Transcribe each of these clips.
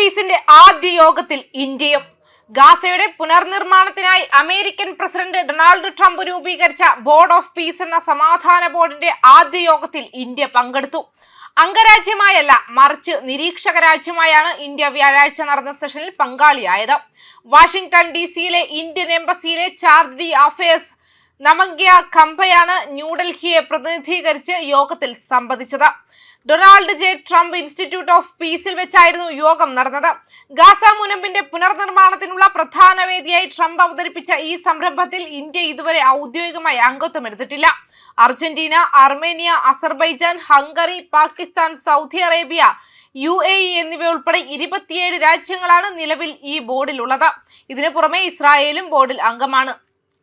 പീസിന്റെ ആദ്യ യോഗത്തിൽ ഇന്ത്യയും. ഗാസയുടെ പുനർനിർമ്മാണത്തിനായി അമേരിക്കൻ പ്രസിഡന്റ് ഡൊണാൾഡ് ട്രംപ് രൂപീകരിച്ച ബോർഡ് ഓഫ് പീസ് എന്ന സമാധാന ബോർഡിന്റെ ആദ്യ യോഗത്തിൽ ഇന്ത്യ പങ്കെടുത്തു. അംഗരാജ്യമായല്ല, മറിച്ച് നിരീക്ഷക രാജ്യമായാണ് ഇന്ത്യ വ്യാഴാഴ്ച നടന്ന സെഷനിൽ പങ്കാളിയായത്. വാഷിംഗ്ടൺ DC-യിലെ ഇന്ത്യൻ എംബസിയിലെ ചാർജ് ഡി അഫയേഴ്സ് നമഗ്യ ഖംബയാണ് ന്യൂഡൽഹിയെ പ്രതിനിധീകരിച്ച് യോഗത്തിൽ സംബന്ധിച്ചത്. Donald J Trump Institute of പീസിൽ വെച്ചായിരുന്നു യോഗം നടന്നത്. ഗാസ മുനമ്പിന്റെ പുനർനിർമ്മാണത്തിനുള്ള പ്രധാന വേദിയായി ട്രംപ് അവതരിപ്പിച്ച ഈ സംരംഭത്തിൽ ഇന്ത്യ ഇതുവരെ ഔദ്യോഗികമായി അംഗത്വം എടുത്തിട്ടില്ല. Argentina, Armenia, Azerbaijan, Hungary, Pakistan, Saudi Arabia, UAE എന്നിവ ഉൾപ്പെടെ 27 രാജ്യങ്ങളാണ് നിലവിൽ ഈ ബോർഡിലുള്ളത്. ഇതിനു പുറമെ ഇസ്രായേലും ബോർഡിൽ അംഗമാണ്.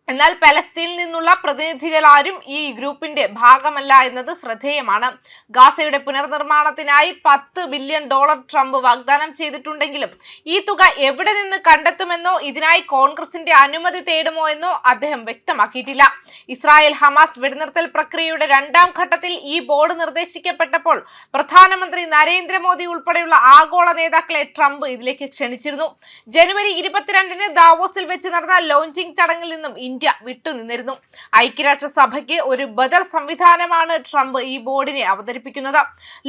എന്നാൽ പലസ്തീനിൽ നിന്നുള്ള പ്രതിനിധികളാരും ഈ ഗ്രൂപ്പിന്റെ ഭാഗമല്ല എന്നത് ശ്രദ്ധേയമാണ്. ഗാസയുടെ പുനർനിർമ്മാണത്തിനായി $10 ബില്യൺ ട്രംപ് വാഗ്ദാനം ചെയ്തിട്ടുണ്ടെങ്കിലും ഈ തുക എവിടെ നിന്ന് കണ്ടെത്തുമെന്നോ ഇതിനായി കോൺഗ്രസിന്റെ അനുമതി തേടുമോ എന്നോ അദ്ദേഹം വ്യക്തമാക്കിയിട്ടില്ല. ഇസ്രായേൽ ഹമാസ് വെടിനിർത്തൽ പ്രക്രിയയുടെ 2ാം ഘട്ടത്തിൽ ഈ ബോർഡ് നിർദ്ദേശിക്കപ്പെട്ടപ്പോൾ പ്രധാനമന്ത്രി നരേന്ദ്രമോദി ഉൾപ്പെടെയുള്ള ആഗോള നേതാക്കളെ ട്രംപ് ഇതിലേക്ക് ക്ഷണിച്ചിരുന്നു. ജനുവരി 22-ന് ദാവോസിൽ വെച്ച് നടന്ന ലോഞ്ചിംഗ് ചടങ്ങിൽ നിന്നും ഇന്ത്യ വിട്ടുനിന്നിരുന്നു. ഐക്യരാഷ്ട്രസഭയ്ക്ക് ഒരു ബദൽ സംവിധാനമാണ് ട്രംപ് ഈ ബോർഡിനെ അവതരിപ്പിക്കുന്നത്.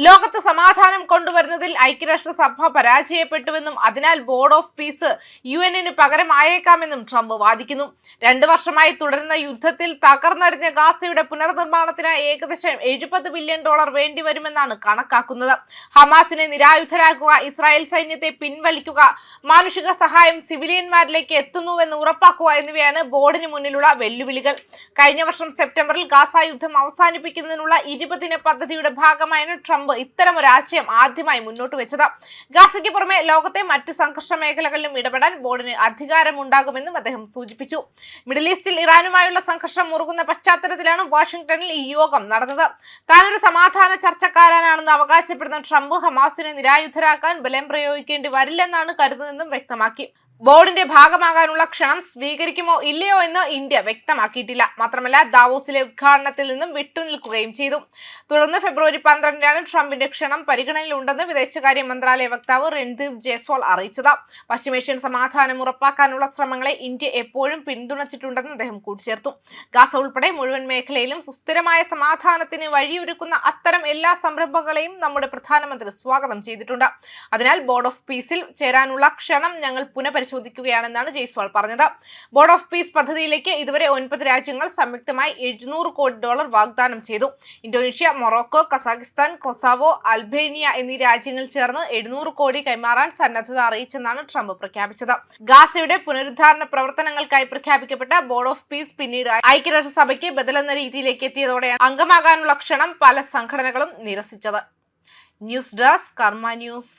ലോകത്ത് സമാധാനം കൊണ്ടുവരുന്നതിൽ ഐക്യരാഷ്ട്രസഭ പരാജയപ്പെട്ടുവെന്നും അതിനാൽ ബോർഡ് ഓഫ് പീസ് UN-ന് പകരമായേക്കാമെന്നും ട്രംപ് വാദിക്കുന്നു. 2 വർഷമായി തുടരുന്ന യുദ്ധത്തിൽ തകർന്നടിഞ്ഞ ഗാസയുടെ പുനർനിർമ്മാണത്തിന് ഏകദേശം $70 ബില്യൺ വേണ്ടിവരുമെന്നാണ് കണക്കാക്കുന്നത്. ഹമാസിനെ നിരായുധരാക്കുക, ഇസ്രായേൽ സൈന്യത്തെ പിൻവലിക്കുക, മാനുഷിക സഹായം സിവിലിയന്മാരിലേക്ക് എത്തുന്നുവെന്ന് ഉറപ്പാക്കുക എന്നിവയാണ് ബോർഡിന് മുന്നിലുള്ള വെല്ലുവിളികൾ. കഴിഞ്ഞ വർഷം സെപ്റ്റംബറിൽ ഗാസ യുദ്ധം അവസാനിപ്പിക്കുന്നതിനുള്ള 20 ദിന പദ്ധതിയുടെ ഭാഗമായാണ് ട്രംപ് ഇത്തരമൊരു ആശയം ആദ്യമായി മുന്നോട്ട് വെച്ചത്. ഗാസയ്ക്ക് പുറമെ ലോകത്തെ മറ്റു സംഘർഷ മേഖലകളിലും ഇടപെടാൻ ബോർഡിന് അധികാരമുണ്ടാകുമെന്നും അദ്ദേഹം സൂചിപ്പിച്ചു. മിഡിൽ ഈസ്റ്റിൽ ഇറാനുമായുള്ള സംഘർഷം മുറുകുന്ന പശ്ചാത്തലത്തിലാണ് വാഷിംഗ്ടണിൽ ഈ യോഗം നടന്നത്. താനൊരു സമാധാന ചർച്ചക്കാരനാണെന്ന് അവകാശപ്പെടുന്ന ട്രംപ് ഹമാസിനെ നിരായുധരാക്കാൻ ബലം പ്രയോഗിക്കേണ്ടി വരില്ലെന്നാണ് കരുതുന്നതെന്നും വ്യക്തമാക്കി. ബോർഡിന്റെ ഭാഗമാകാനുള്ള ക്ഷണം സ്വീകരിക്കുമോ ഇല്ലയോ എന്ന് ഇന്ത്യ വ്യക്തമാക്കിയിട്ടില്ല. മാത്രമല്ല ദാവോസിലെ ഉദ്ഘാടനത്തിൽ നിന്നും വിട്ടുനിൽക്കുകയും ചെയ്തു. തുടർന്ന് ഫെബ്രുവരി 12-നാണ് ട്രംപിന്റെ ക്ഷണം പരിഗണനയിലുണ്ടെന്ന് വിദേശകാര്യ മന്ത്രാലയ വക്താവ് രൺദീപ് ജയ്സ്വാൾ അറിയിച്ചത്. പശ്ചിമേഷ്യൻ സമാധാനം ഉറപ്പാക്കാനുള്ള ശ്രമങ്ങളെ ഇന്ത്യ എപ്പോഴും പിന്തുണച്ചിട്ടുണ്ടെന്ന് അദ്ദേഹം കൂട്ടിച്ചേർത്തു. ഗാസ ഉൾപ്പെടെ മുഴുവൻ മേഖലയിലും സുസ്ഥിരമായ സമാധാനത്തിന് വഴിയൊരുക്കുന്ന അത്തരം എല്ലാ സംരംഭങ്ങളെയും നമ്മുടെ പ്രധാനമന്ത്രി സ്വാഗതം ചെയ്തിട്ടുണ്ട്. അതിനാൽ ബോർഡ് ഓഫ് പീസിൽ ചേരാനുള്ള ക്ഷണം ഞങ്ങൾ പരിശോധിക്കുകയാണെന്നാണ് ജയ്സ്വാൾ പറഞ്ഞത്. ബോർഡ് ഓഫ് പീസ് പദ്ധതിയിലേക്ക് ഇതുവരെ 9 രാജ്യങ്ങൾ സംയുക്തമായി $700 കോടി വാഗ്ദാനം ചെയ്തു. Indonesia, Morocco, Kazakhstan, Kosovo, Albania എന്നീ രാജ്യങ്ങൾ ചേർന്ന് $700 കോടി കൈമാറാൻ സന്നദ്ധത അറിയിച്ചെന്നാണ് ട്രംപ് പ്രഖ്യാപിച്ചത്. ഗാസയുടെ പുനരുദ്ധാരണ പ്രവർത്തനങ്ങൾക്കായി പ്രഖ്യാപിക്കപ്പെട്ട ബോർഡ് ഓഫ് പീസ് പിന്നീട് ഐക്യരാഷ്ട്രസഭയ്ക്ക് ബദലെന്ന രീതിയിലേക്ക് എത്തിയതോടെയാണ് അംഗമാകാനുള്ള ക്ഷണം പല സംഘടനകളും നിരസിച്ചത്. ന്യൂസ് ഡെസ്ക് കർമ്മ ന്യൂസ്.